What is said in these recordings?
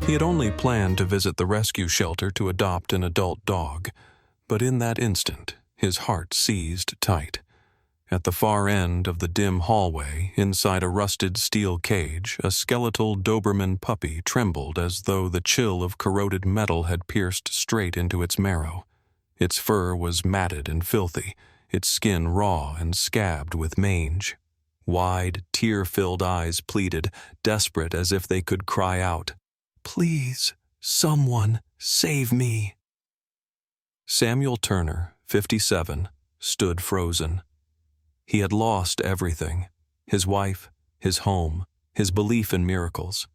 He had only planned to visit the rescue shelter to adopt an adult dog, but in that instant, his heart seized tight. At the far end of the dim hallway, inside a rusted steel cage, a skeletal Doberman puppy trembled as though the chill of corroded metal had pierced straight into its marrow. Its fur was matted and filthy, its skin raw and scabbed with mange. Wide, tear-filled eyes pleaded, desperate as if they could cry out, "Please, someone, save me." Samuel Turner, 57, stood frozen. He had lost everything, his wife, his home, his belief in miracles.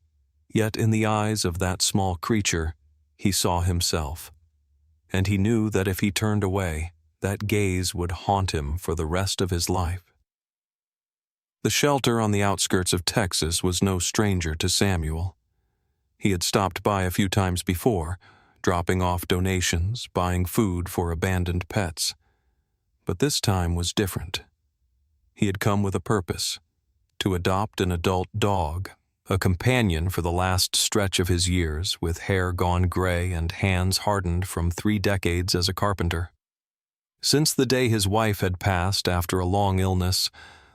Yet in the eyes of that small creature, he saw himself. And he knew that if he turned away, that gaze would haunt him for the rest of his life. The shelter on the outskirts of Texas was no stranger to Samuel. He had stopped by a few times before, dropping off donations, buying food for abandoned pets. But this time was different. He had come with a purpose, to adopt an adult dog, a companion for the last stretch of his years, with hair gone gray and hands hardened from 3 decades as a carpenter. Since the day his wife had passed after a long illness,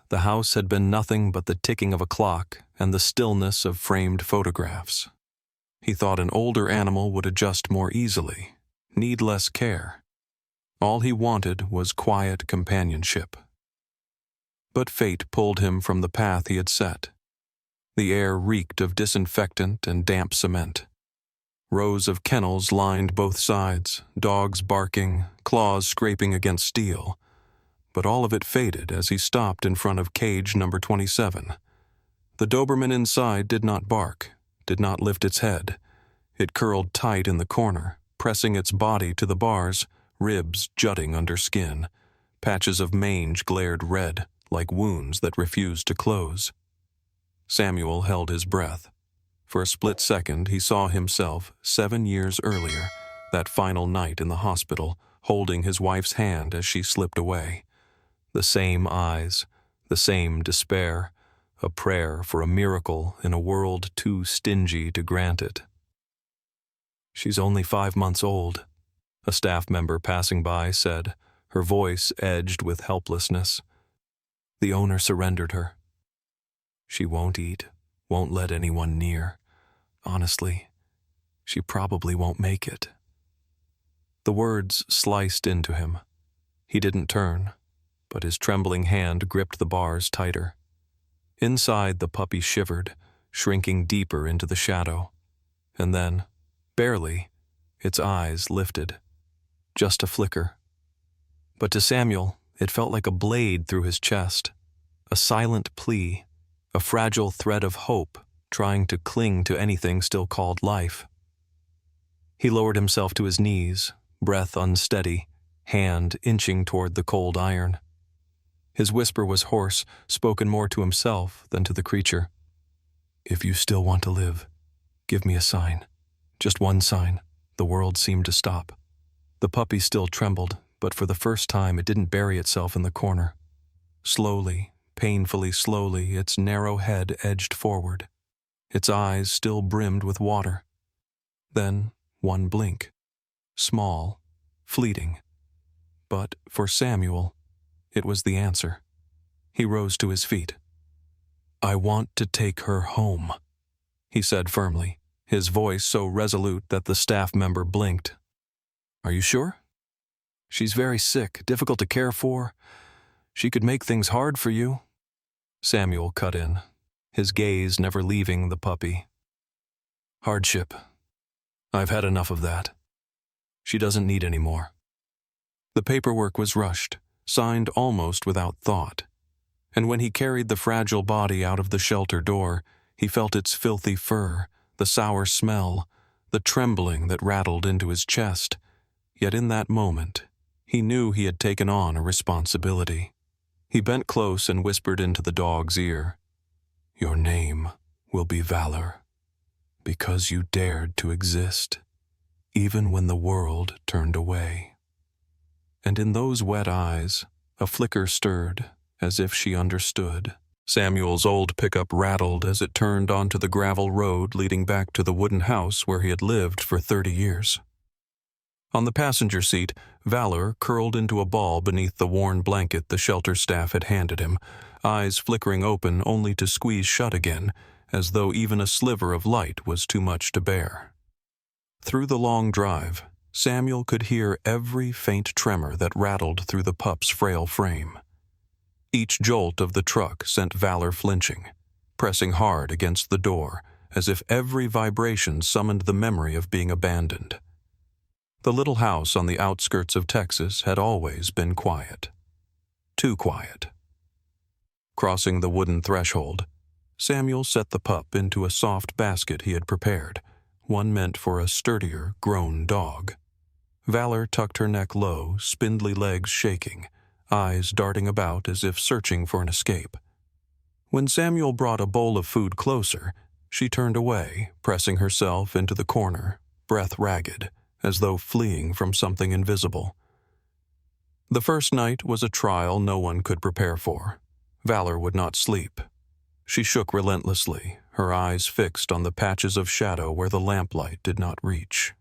the house had been nothing but the ticking of a clock and the stillness of framed photographs. He thought an older animal would adjust more easily, need less care. All he wanted was quiet companionship. But fate pulled him from the path he had set. The air reeked of disinfectant and damp cement. Rows of kennels lined both sides, dogs barking, claws scraping against steel. But all of it faded as he stopped in front of cage number 27. The Doberman inside did not bark, did not lift its head. It curled tight in the corner, pressing its body to the bars, ribs jutting under skin. Patches of mange glared red, like wounds that refused to close. Samuel held his breath. For a split second, he saw himself 7 years earlier, that final night in the hospital, holding his wife's hand as she slipped away. The same eyes, the same despair, a prayer for a miracle in a world too stingy to grant it. "She's only 5 months old," a staff member passing by said, her voice edged with helplessness. "The owner surrendered her. She won't eat, won't let anyone near. Honestly, she probably won't make it." The words sliced into him. He didn't turn, but his trembling hand gripped the bars tighter. Inside, the puppy shivered, shrinking deeper into the shadow. And then, barely, its eyes lifted. Just a flicker. But to Samuel, it felt like a blade through his chest, a silent plea, a fragile thread of hope trying to cling to anything still called life. He lowered himself to his knees, breath unsteady, hand inching toward the cold iron. His whisper was hoarse, spoken more to himself than to the creature. "If you still want to live, give me a sign. Just one sign." The world seemed to stop. The puppy still trembled, but for the first time it didn't bury itself in the corner. Slowly, painfully slowly, its narrow head edged forward. Its eyes still brimmed with water. Then one blink. Small, fleeting. But for Samuel, it was the answer. He rose to his feet. "I want to take her home," he said firmly, his voice so resolute that the staff member blinked. "Are you sure? She's very sick, difficult to care for. She could make things hard for you." Samuel cut in, his gaze never leaving the puppy. "Hardship. I've had enough of that. She doesn't need any more." The paperwork was rushed, signed almost without thought. And when he carried the fragile body out of the shelter door, he felt its filthy fur, the sour smell, the trembling that rattled into his chest. Yet in that moment, he knew he had taken on a responsibility. He bent close and whispered into the dog's ear, "Your name will be Valor, because you dared to exist, even when the world turned away." And in those wet eyes, a flicker stirred, as if she understood. Samuel's old pickup rattled as it turned onto the gravel road leading back to the wooden house where he had lived for 30 years. On the passenger seat, Valor curled into a ball beneath the worn blanket the shelter staff had handed him, eyes flickering open only to squeeze shut again, as though even a sliver of light was too much to bear. Through the long drive, Samuel could hear every faint tremor that rattled through the pup's frail frame. Each jolt of the truck sent Valor flinching, pressing hard against the door, as if every vibration summoned the memory of being abandoned. The little house on the outskirts of Texas had always been quiet. Too quiet. Crossing the wooden threshold, Samuel set the pup into a soft basket he had prepared, one meant for a sturdier, grown dog. Valor tucked her neck low, spindly legs shaking, eyes darting about as if searching for an escape. When Samuel brought a bowl of food closer, she turned away, pressing herself into the corner, breath ragged, as though fleeing from something invisible. The first night was a trial no one could prepare for. Valor would not sleep. She shook relentlessly, her eyes fixed on the patches of shadow where the lamplight did not reach.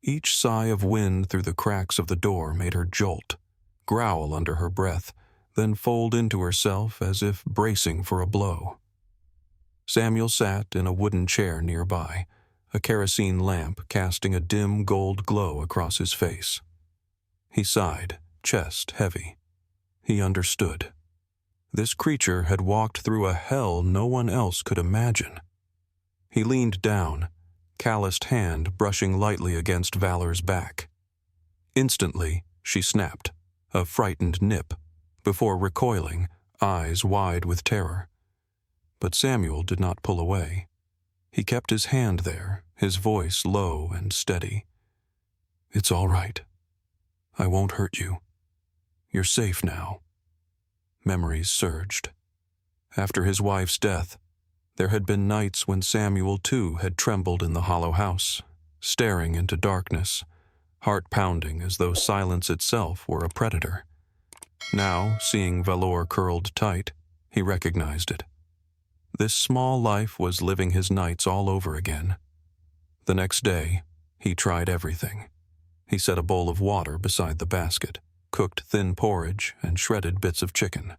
Each sigh of wind through the cracks of the door made her jolt, growl under her breath, then fold into herself as if bracing for a blow. Samuel sat in a wooden chair nearby, a kerosene lamp casting a dim gold glow across his face. He sighed, chest heavy. He understood. This creature had walked through a hell no one else could imagine. He leaned down, calloused hand brushing lightly against Valor's back. Instantly, she snapped, a frightened nip, before recoiling, eyes wide with terror. But Samuel did not pull away. He kept his hand there, his voice low and steady. "It's all right. I won't hurt you. You're safe now." Memories surged. After his wife's death, there had been nights when Samuel too had trembled in the hollow house, staring into darkness, heart pounding as though silence itself were a predator. Now, seeing Valor curled tight, he recognized it. This small life was living his nights all over again. The next day, he tried everything. He set a bowl of water beside the basket, cooked thin porridge, and shredded bits of chicken.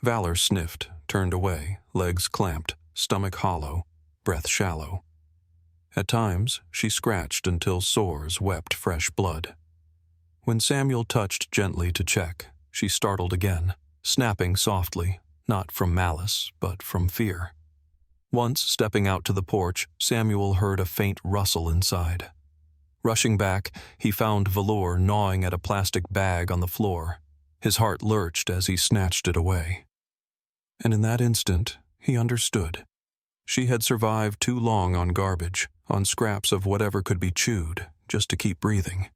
Valor sniffed, turned away, legs clamped, stomach hollow, breath shallow. At times, she scratched until sores wept fresh blood. When Samuel touched gently to check, she startled again, snapping softly, not from malice, but from fear. Once, stepping out to the porch, Samuel heard a faint rustle inside. Rushing back, he found Valor gnawing at a plastic bag on the floor. His heart lurched as he snatched it away. And in that instant, he understood. She had survived too long on garbage, on scraps of whatever could be chewed, just to keep breathing.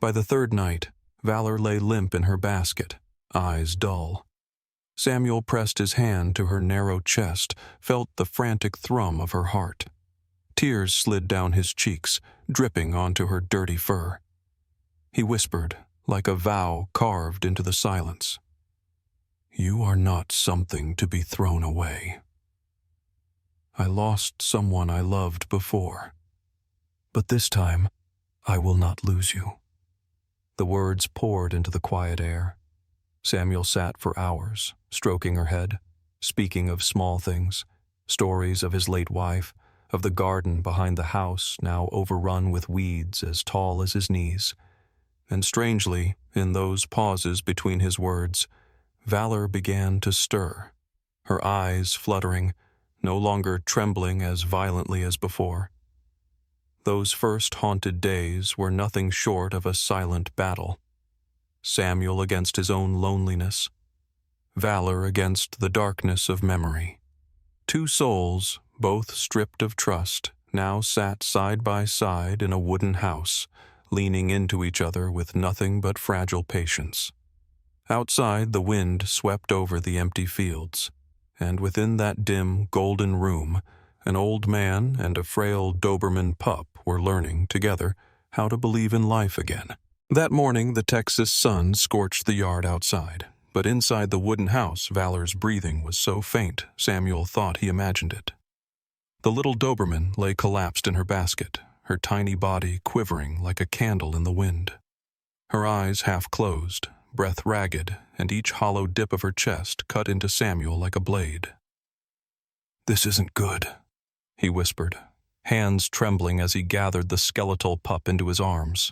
By the third night, Valor lay limp in her basket, eyes dull. Samuel pressed his hand to her narrow chest, felt the frantic thrum of her heart. Tears slid down his cheeks, dripping onto her dirty fur. He whispered, like a vow carved into the silence, "You are not something to be thrown away. I lost someone I loved before, but this time I will not lose you." The words poured into the quiet air. Samuel sat for hours, stroking her head, speaking of small things, stories of his late wife, of the garden behind the house now overrun with weeds as tall as his knees. And strangely, in those pauses between his words, Valor began to stir, her eyes fluttering, no longer trembling as violently as before. Those first haunted days were nothing short of a silent battle. Samuel against his own loneliness, Valor against the darkness of memory. Two souls, both stripped of trust, now sat side by side in a wooden house, leaning into each other with nothing but fragile patience. Outside, the wind swept over the empty fields, and within that dim, golden room, an old man and a frail Doberman pup were learning, together, how to believe in life again. That morning, the Texas sun scorched the yard outside, but inside the wooden house, Valor's breathing was so faint, Samuel thought he imagined it. The little Doberman lay collapsed in her basket, her tiny body quivering like a candle in the wind. Her eyes half closed, breath ragged, and each hollow dip of her chest cut into Samuel like a blade. "This isn't good," he whispered, hands trembling as he gathered the skeletal pup into his arms.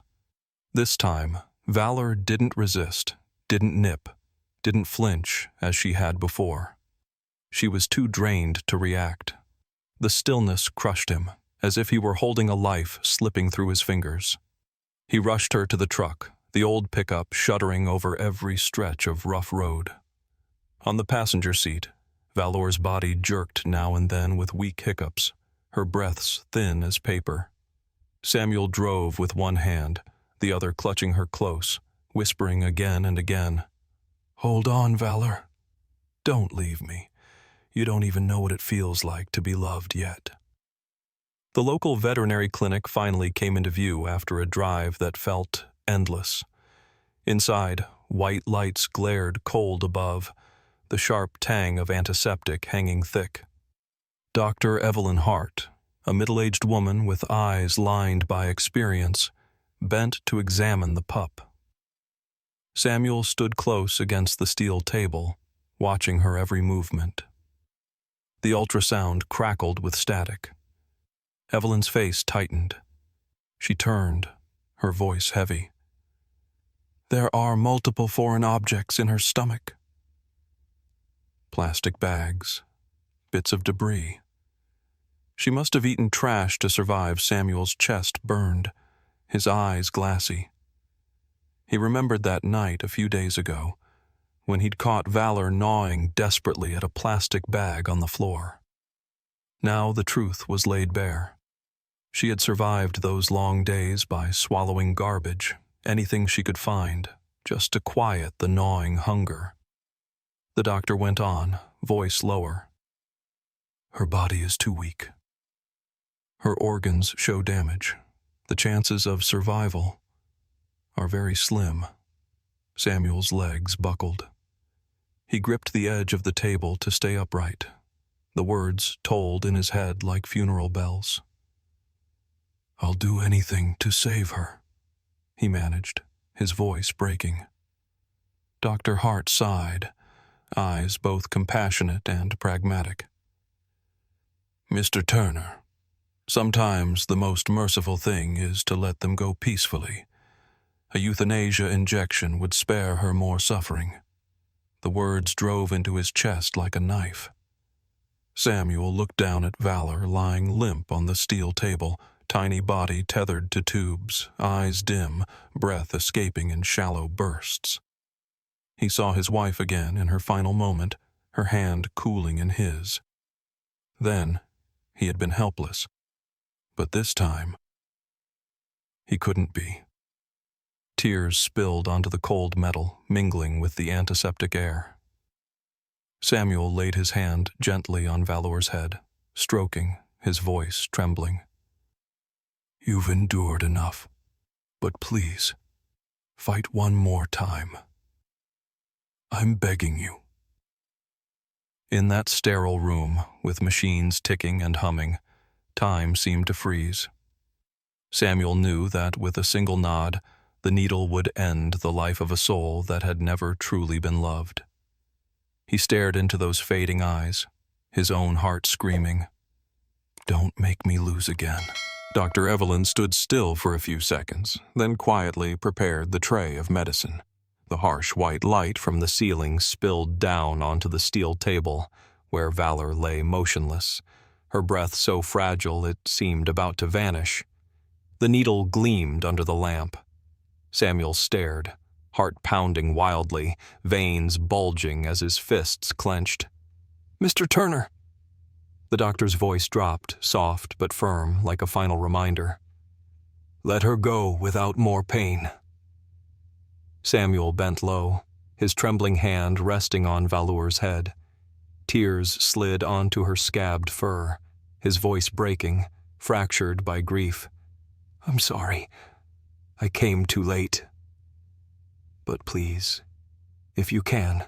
This time, Valor didn't resist, didn't nip, didn't flinch as she had before. She was too drained to react. The stillness crushed him, as if he were holding a life slipping through his fingers. He rushed her to the truck, the old pickup shuddering over every stretch of rough road. On the passenger seat, Valor's body jerked now and then with weak hiccups, her breaths thin as paper. Samuel drove with one hand, the other clutching her close, whispering again and again, "Hold on, Valor. Don't leave me. You don't even know what it feels like to be loved yet." The local veterinary clinic finally came into view after a drive that felt endless. Inside, white lights glared cold above, the sharp tang of antiseptic hanging thick. Dr. Evelyn Hart, a middle-aged woman with eyes lined by experience, bent to examine the pup. Samuel stood close against the steel table, watching her every movement. The ultrasound crackled with static. Evelyn's face tightened. She turned, her voice heavy. "There are multiple foreign objects in her stomach." Plastic bags, bits of debris. She must have eaten trash to survive. Samuel's chest burned, his eyes glassy. He remembered that night a few days ago, when he'd caught Valor gnawing desperately at a plastic bag on the floor. Now the truth was laid bare. She had survived those long days by swallowing garbage, anything she could find, just to quiet the gnawing hunger. The doctor went on, voice lower. "Her body is too weak. Her organs show damage. The chances of survival are very slim." Samuel's legs buckled. He gripped the edge of the table to stay upright. The words tolled in his head like funeral bells. "I'll do anything to save her," he managed, his voice breaking. Dr. Hart sighed, eyes both compassionate and pragmatic. "Mr. Turner, sometimes the most merciful thing is to let them go peacefully. A euthanasia injection would spare her more suffering." The words drove into his chest like a knife. Samuel looked down at Valor lying limp on the steel table, tiny body tethered to tubes, eyes dim, breath escaping in shallow bursts. He saw his wife again in her final moment, her hand cooling in his. Then, he had been helpless. But this time, he couldn't be. Tears spilled onto the cold metal, mingling with the antiseptic air. Samuel laid his hand gently on Valor's head, stroking, his voice trembling. "You've endured enough, but please, fight one more time. I'm begging you." In that sterile room, with machines ticking and humming, time seemed to freeze. Samuel knew that with a single nod, the needle would end the life of a soul that had never truly been loved. He stared into those fading eyes, his own heart screaming, "Don't make me lose again." Dr. Evelyn stood still for a few seconds, then quietly prepared the tray of medicine. The harsh white light from the ceiling spilled down onto the steel table, where Valor lay motionless, her breath so fragile it seemed about to vanish. The needle gleamed under the lamp. Samuel stared, heart pounding wildly, veins bulging as his fists clenched. "Mr. Turner!" The doctor's voice dropped, soft but firm, like a final reminder. "Let her go without more pain." Samuel bent low, his trembling hand resting on Valor's head. Tears slid onto her scabbed fur, his voice breaking, fractured by grief. "I'm sorry. I came too late. But please, If you can,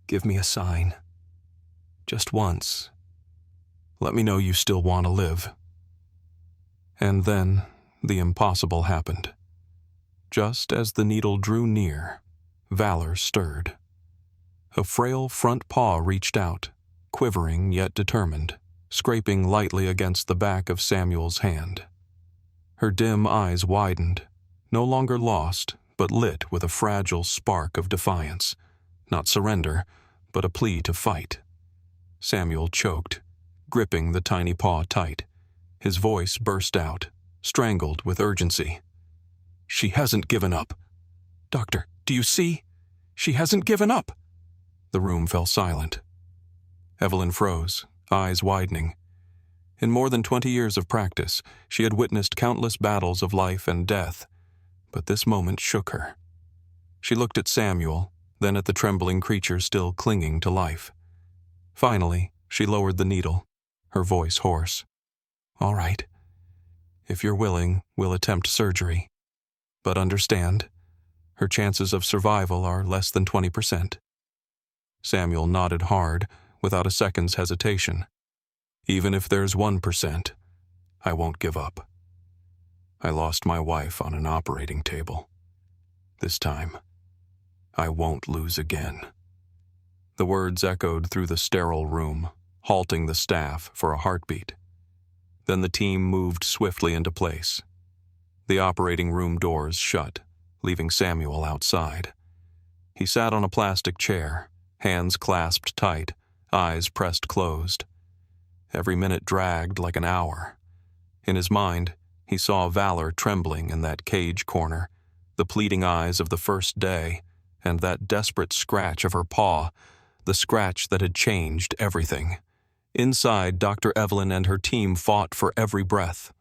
give me a sign. Just once. Let me know you still want to live." And then the impossible happened. Just as the needle drew near, Valor stirred. A frail front paw reached out, quivering yet determined, scraping lightly against the back of Samuel's hand. Her dim eyes widened, no longer lost, but lit with a fragile spark of defiance. Not surrender, but a plea to fight. Samuel choked, gripping the tiny paw tight. His voice burst out, strangled with urgency. "She hasn't given up. Doctor, do you see? She hasn't given up." The room fell silent. Evelyn froze, eyes widening. In more than 20 years of practice, she had witnessed countless battles of life and death, but this moment shook her. She looked at Samuel, then at the trembling creature still clinging to life. Finally, she lowered the needle, her voice hoarse. "All right. If you're willing, we'll attempt surgery. But understand, her chances of survival are less than 20%. Samuel nodded hard, without a second's hesitation. "Even if there's 1%, I won't give up. I lost my wife on an operating table. This time, I won't lose again." The words echoed through the sterile room, halting the staff for a heartbeat. Then the team moved swiftly into place. The operating room doors shut, leaving Samuel outside. He sat on a plastic chair, hands clasped tight, eyes pressed closed. Every minute dragged like an hour. In his mind, he saw Valor trembling in that cage corner, the pleading eyes of the first day, and that desperate scratch of her paw, the scratch that had changed everything. Inside, Dr. Evelyn and her team fought for every breath.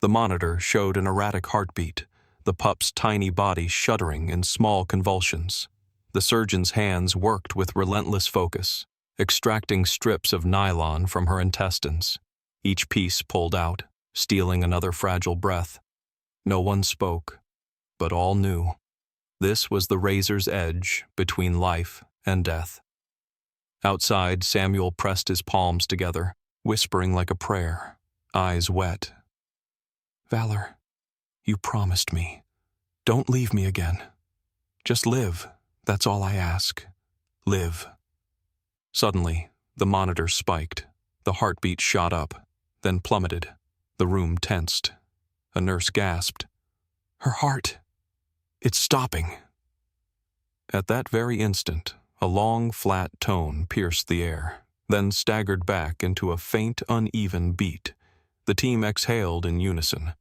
The monitor showed an erratic heartbeat, the pup's tiny body shuddering in small convulsions. The surgeon's hands worked with relentless focus, extracting strips of nylon from her intestines. Each piece pulled out, stealing another fragile breath. No one spoke, but all knew. This was the razor's edge between life and death. Outside, Samuel pressed his palms together, whispering like a prayer, eyes wet. "Valor, you promised me. Don't leave me again. Just live, that's all I ask. Live." Suddenly, the monitor spiked. The heartbeat shot up, then plummeted. The room tensed. A nurse gasped. "Her heart! It's stopping." At that very instant, a long, flat tone pierced the air, then staggered back into a faint, uneven beat. The team exhaled in unison.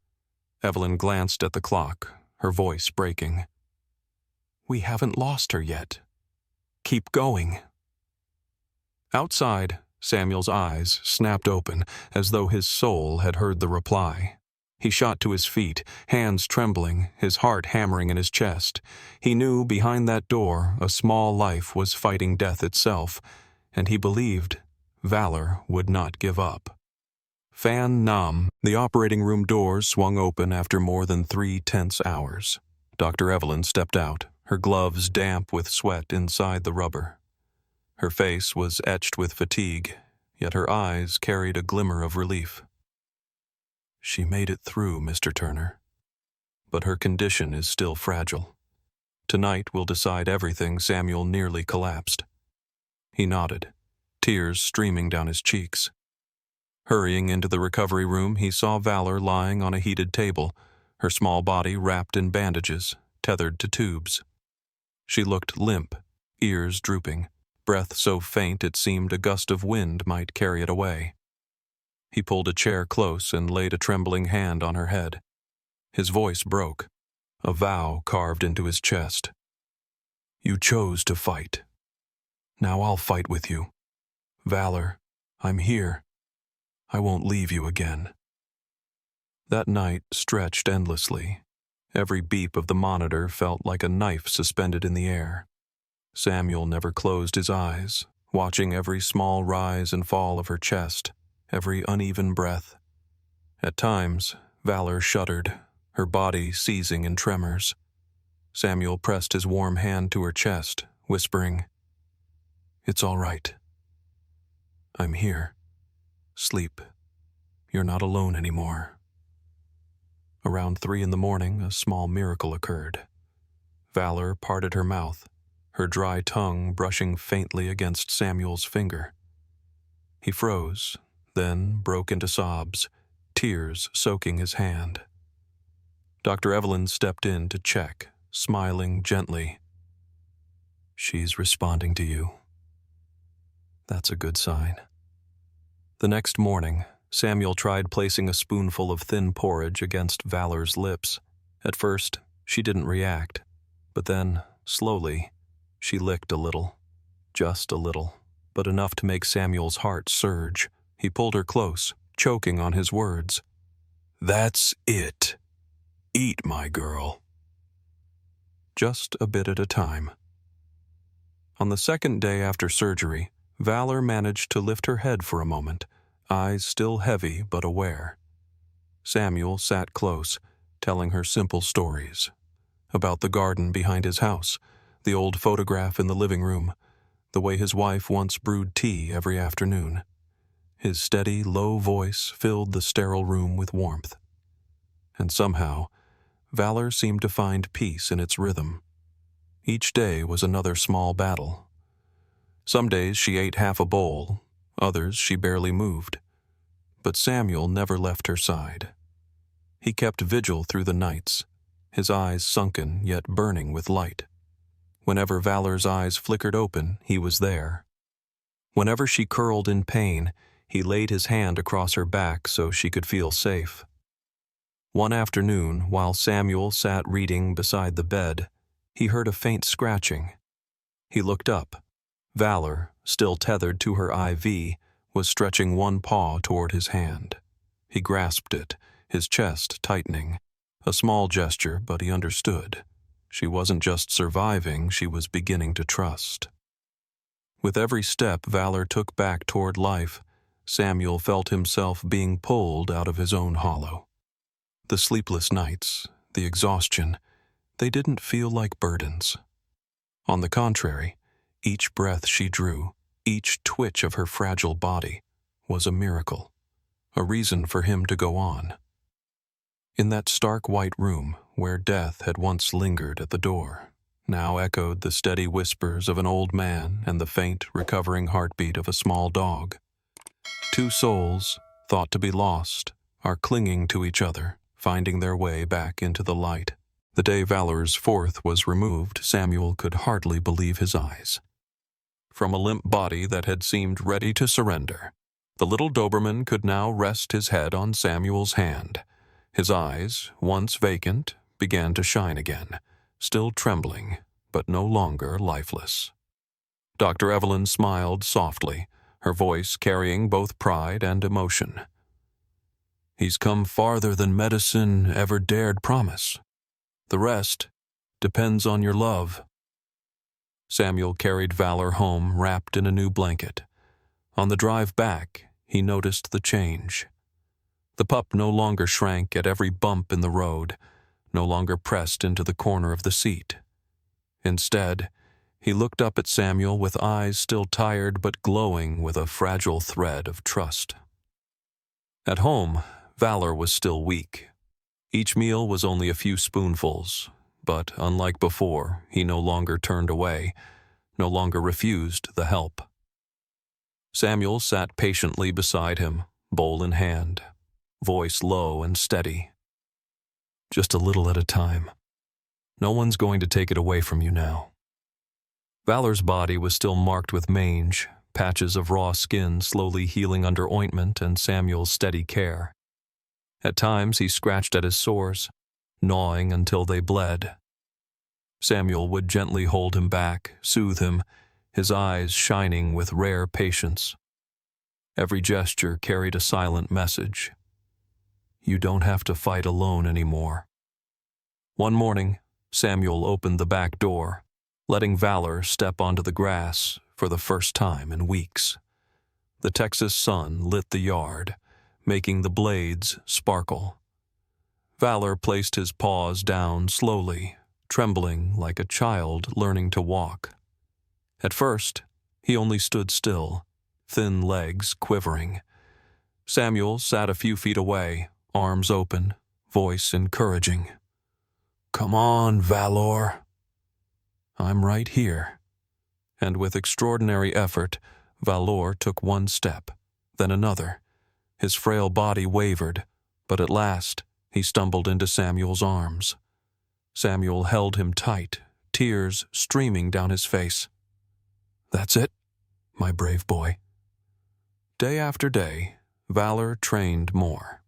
Evelyn glanced at the clock, her voice breaking. "We haven't lost her yet. Keep going." Outside, Samuel's eyes snapped open as though his soul had heard the reply. He shot to his feet, hands trembling, his heart hammering in his chest. He knew behind that door a small life was fighting death itself, and he believed Valor would not give up. Fan numb, the operating room doors swung open after more than 3 tense hours. Dr. Evelyn stepped out, her gloves damp with sweat inside the rubber. Her face was etched with fatigue, yet her eyes carried a glimmer of relief. "She made it through, Mr. Turner. But her condition is still fragile. Tonight will decide everything." Samuel nearly collapsed. He nodded, tears streaming down his cheeks. Hurrying into the recovery room, he saw Valor lying on a heated table, her small body wrapped in bandages, tethered to tubes. She looked limp, ears drooping, breath so faint it seemed a gust of wind might carry it away. He pulled a chair close and laid a trembling hand on her head. His voice broke, a vow carved into his chest. "You chose to fight. Now I'll fight with you. Valor, I'm here. I won't leave you again." That night stretched endlessly. Every beep of the monitor felt like a knife suspended in the air. Samuel never closed his eyes, watching every small rise and fall of her chest, every uneven breath. At times, Valor shuddered, her body seizing in tremors. Samuel pressed his warm hand to her chest, whispering, "It's all right. I'm here. Sleep. You're not alone anymore." Around 3 in the morning, a small miracle occurred. Valor parted her mouth, her dry tongue brushing faintly against Samuel's finger. He froze, then broke into sobs, tears soaking his hand. Dr. Evelyn stepped in to check, smiling gently. "She's responding to you. That's a good sign." The next morning, Samuel tried placing a spoonful of thin porridge against Valor's lips. At first, she didn't react, but then, slowly, she licked a little. Just a little, but enough to make Samuel's heart surge. He pulled her close, choking on his words. "That's it. Eat, my girl." Just a bit at a time. On the second day after surgery, Valor managed to lift her head for a moment, eyes still heavy but aware. Samuel sat close, telling her simple stories. About the garden behind his house, the old photograph in the living room, the way his wife once brewed tea every afternoon. His steady, low voice filled the sterile room with warmth. And somehow, Valor seemed to find peace in its rhythm. Each day was another small battle. Some days she ate half a bowl, others she barely moved. But Samuel never left her side. He kept vigil through the nights, his eyes sunken yet burning with light. Whenever Valor's eyes flickered open, he was there. Whenever she curled in pain, he laid his hand across her back so she could feel safe. One afternoon, while Samuel sat reading beside the bed, he heard a faint scratching. He looked up. Valor, still tethered to her IV, was stretching one paw toward his hand. He grasped it, his chest tightening. A small gesture, but he understood. She wasn't just surviving, she was beginning to trust. With every step Valor took back toward life, Samuel felt himself being pulled out of his own hollow. The sleepless nights, the exhaustion, they didn't feel like burdens. On the contrary, each breath she drew, each twitch of her fragile body, was a miracle, a reason for him to go on. In that stark white room, where death had once lingered at the door, now echoed the steady whispers of an old man and the faint, recovering heartbeat of a small dog. Two souls, thought to be lost, are clinging to each other, finding their way back into the light. The day Valor's fourth was removed, Samuel could hardly believe his eyes. From a limp body that had seemed ready to surrender, the little Doberman could now rest his head on Samuel's hand. His eyes, once vacant, began to shine again, still trembling, but no longer lifeless. Dr. Evelyn smiled softly, her voice carrying both pride and emotion. "He's come farther than medicine ever dared promise. The rest depends on your love." Samuel carried Valor home wrapped in a new blanket. On the drive back, he noticed the change. The pup no longer shrank at every bump in the road, no longer pressed into the corner of the seat. Instead, he looked up at Samuel with eyes still tired but glowing with a fragile thread of trust. At home, Valor was still weak. Each meal was only a few spoonfuls, but unlike before, he no longer turned away, no longer refused the help. Samuel sat patiently beside him, bowl in hand, voice low and steady. "Just a little at a time. No one's going to take it away from you now." Valor's body was still marked with mange, patches of raw skin slowly healing under ointment and Samuel's steady care. At times he scratched at his sores, gnawing until they bled. Samuel would gently hold him back, soothe him, his eyes shining with rare patience. Every gesture carried a silent message. You don't have to fight alone anymore. One morning, Samuel opened the back door, letting Valor step onto the grass for the first time in weeks. The Texas sun lit the yard, making the blades sparkle. Valor placed his paws down slowly, trembling like a child learning to walk. At first, he only stood still, thin legs quivering. Samuel sat a few feet away, arms open, voice encouraging. "Come on, Valor." "I'm right here." And with extraordinary effort, Valor took one step, then another. His frail body wavered, but at last he stumbled into Samuel's arms. Samuel held him tight, tears streaming down his face. "That's it, my brave boy." Day after day, Valor trained more.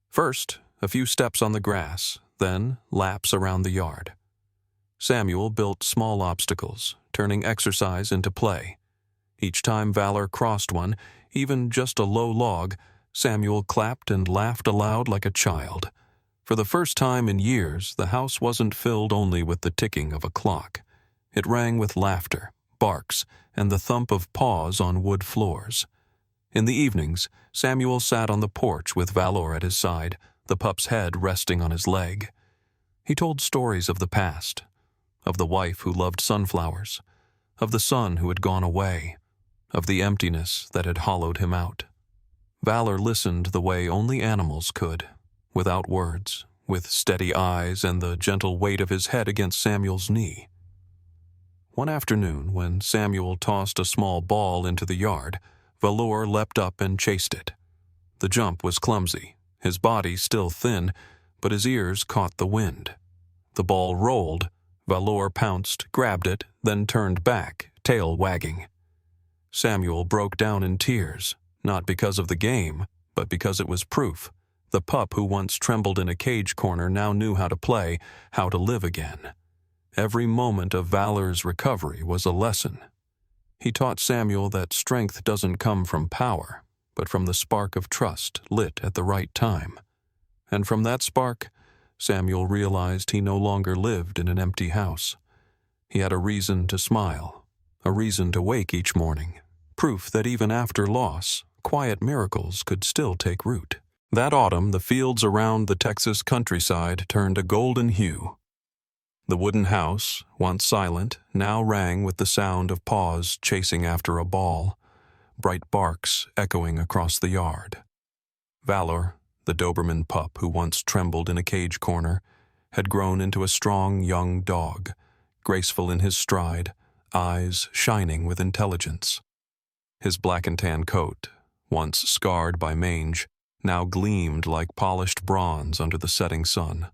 First, a few steps on the grass, then laps around the yard. Samuel built small obstacles, turning exercise into play. Each time Valor crossed one, even just a low log, Samuel clapped and laughed aloud like a child. For the first time in years, the house wasn't filled only with the ticking of a clock. It rang with laughter, barks, and the thump of paws on wood floors. In the evenings, Samuel sat on the porch with Valor at his side, the pup's head resting on his leg. He told stories of the past, of the wife who loved sunflowers, of the son who had gone away, of the emptiness that had hollowed him out. Valor listened the way only animals could, without words, with steady eyes and the gentle weight of his head against Samuel's knee. One afternoon, when Samuel tossed a small ball into the yard, Valor leapt up and chased it. The jump was clumsy, his body still thin, but his ears caught the wind. The ball rolled. Valor pounced, grabbed it, then turned back, tail wagging. Samuel broke down in tears, not because of the game, but because it was proof. The pup who once trembled in a cage corner now knew how to play, how to live again. Every moment of Valor's recovery was a lesson. He taught Samuel that strength doesn't come from power, but from the spark of trust lit at the right time. And from that spark, Samuel realized he no longer lived in an empty house. He had a reason to smile, a reason to wake each morning, proof that even after loss, quiet miracles could still take root. That autumn, the fields around the Texas countryside turned a golden hue. The wooden house, once silent, now rang with the sound of paws chasing after a ball, bright barks echoing across the yard. Valor, the Doberman pup who once trembled in a cage corner, had grown into a strong young dog, graceful in his stride, eyes shining with intelligence. His black and tan coat, once scarred by mange, now gleamed like polished bronze under the setting sun.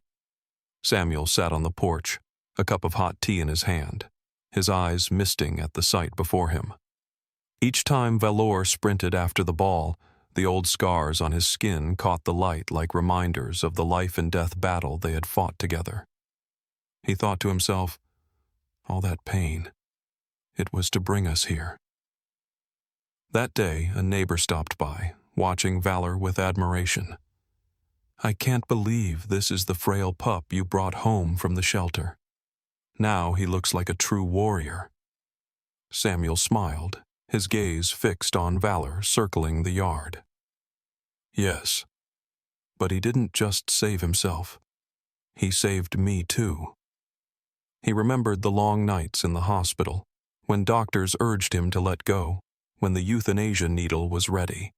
Samuel sat on the porch, a cup of hot tea in his hand, his eyes misting at the sight before him. Each time Valor sprinted after the ball, the old scars on his skin caught the light like reminders of the life-and-death battle they had fought together. He thought to himself, all that pain, it was to bring us here. That day, a neighbor stopped by, watching Valor with admiration. "I can't believe this is the frail pup you brought home from the shelter. Now he looks like a true warrior." Samuel smiled, his gaze fixed on Valor circling the yard. "Yes, but he didn't just save himself. He saved me too." He remembered the long nights in the hospital, when doctors urged him to let go, when the euthanasia needle was ready.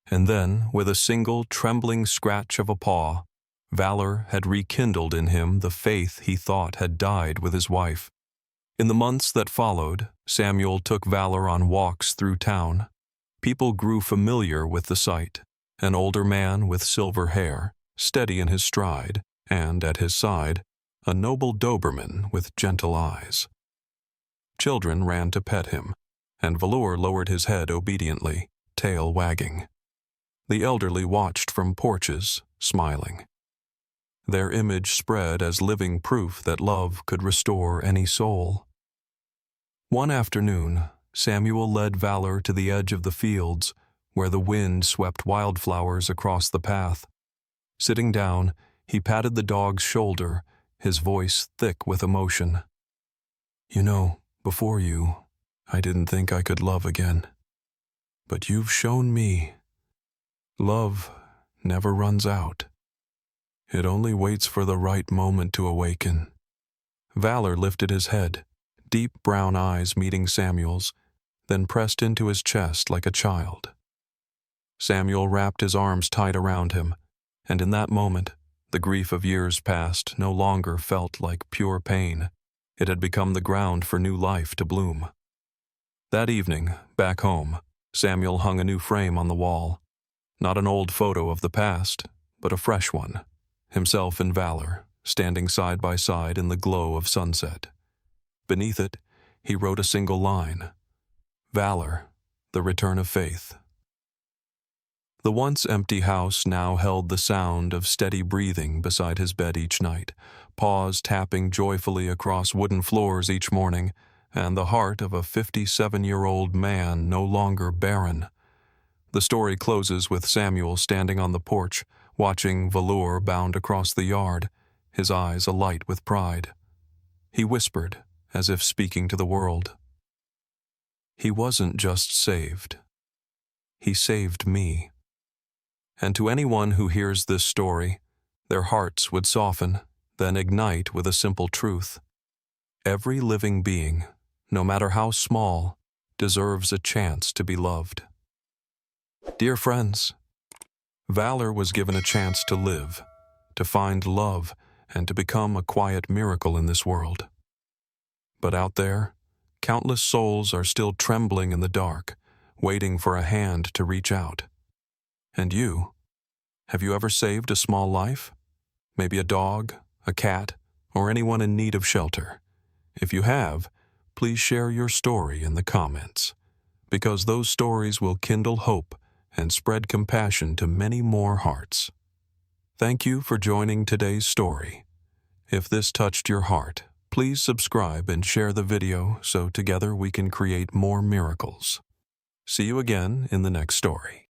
And then, with a single trembling scratch of a paw, Valor had rekindled in him the faith he thought had died with his wife. In the months that followed, Samuel took Valor on walks through town. People grew familiar with the sight. An older man with silver hair, steady in his stride, and at his side, a noble Doberman with gentle eyes. Children ran to pet him, and Valor lowered his head obediently, tail wagging. The elderly watched from porches, smiling. Their image spread as living proof that love could restore any soul. One afternoon, Samuel led Valor to the edge of the fields, where the wind swept wildflowers across the path. Sitting down, he patted the dog's shoulder, his voice thick with emotion. "You know, before you, I didn't think I could love again. But you've shown me. Love never runs out. It only waits for the right moment to awaken. Valor lifted his head, deep brown eyes meeting Samuel's, then pressed into his chest like a child. Samuel wrapped his arms tight around him, and in that moment, the grief of years past no longer felt like pure pain. It had become the ground for new life to bloom. That evening, back home, Samuel hung a new frame on the wall. Not an old photo of the past, but a fresh one. Himself and Valor, standing side by side in the glow of sunset. Beneath it, he wrote a single line: Valor, the return of faith. The once empty house now held the sound of steady breathing beside his bed each night, paws tapping joyfully across wooden floors each morning, and the heart of a 57-year-old man no longer barren. The story closes with Samuel standing on the porch, watching Valor bound across the yard, his eyes alight with pride. He whispered, as if speaking to the world, "He wasn't just saved. He saved me." And to anyone who hears this story, their hearts would soften, then ignite with a simple truth. Every living being, no matter how small, deserves a chance to be loved. Dear friends, Valor was given a chance to live, to find love, and to become a quiet miracle in this world. But out there, countless souls are still trembling in the dark, waiting for a hand to reach out. And you? Have you ever saved a small life? Maybe a dog, a cat, or anyone in need of shelter. If you have, please share your story in the comments, because those stories will kindle hope and spread compassion to many more hearts. Thank you for joining today's story. If this touched your heart, please subscribe and share the video so together we can create more miracles. See you again in the next story.